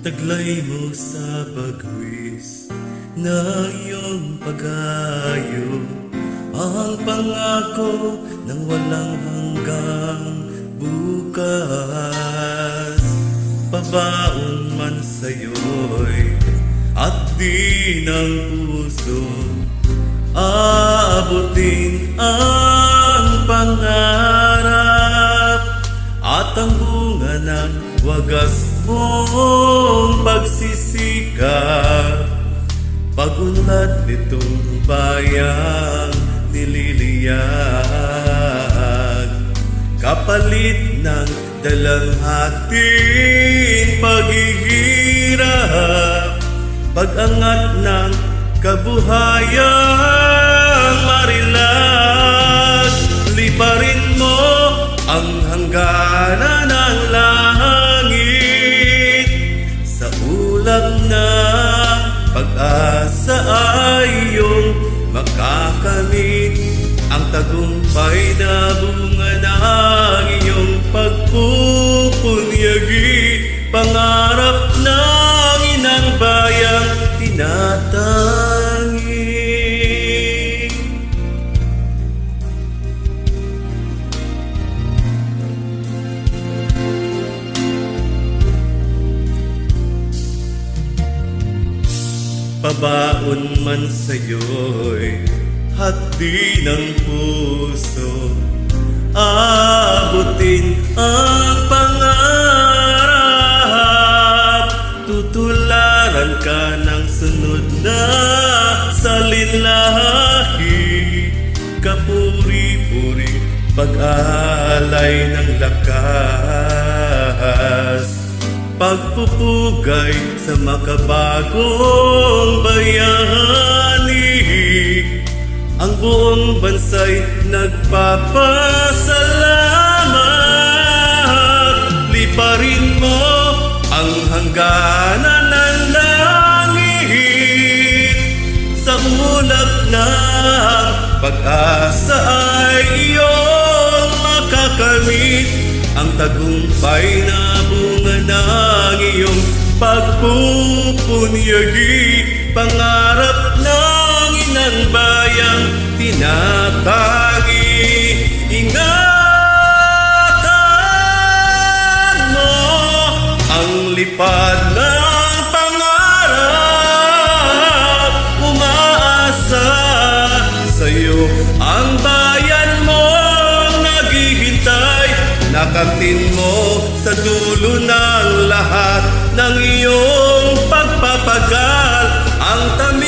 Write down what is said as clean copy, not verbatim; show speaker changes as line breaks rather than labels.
Taglay mo sa pagwis na iyong pag-ayo, ang pangako ng walang hanggang bukas. Pabaon man sa'yo'y at di ng puso, aabutin ang pangarap at ang bunga ng wagas mong pagsisikap. Pagunlad nitong bayang nililiyag, kapalit ng dalamhating paghihirap, pag-angat ng kabuhayang marilag. Liparin mo ang hangganan ng langit, sa ulap ng pag-asa ay iyong makakamit, ang tagumpay na bunga ng iyong pagpupunyagi, pangarap ng inang bayang tinatangi. Pabaon man sa'yo'y hati ng puso, abutin ang pangarap, tutularan ka ng sunod na salinlahi, kapuri-puring pag-alay ng lakas, pagpupugay sa makabagong bayani. Ang buong bansa'y nagpapasalamat. Liparin mo ang hangganan ng langit, sa ulap ng pag-asa ay iyong makakamit, ang tagumpay na bunga ng iyong pagpupunyagi, pangarap ng inang bayang tinatangi. Ingatan mo ang lipad ng pangarap, umaasa sa'yo ang bayan mo naghihintay. Nakamtin mo sa dulo ng lahat ng iyong pagpapagal, ang tamis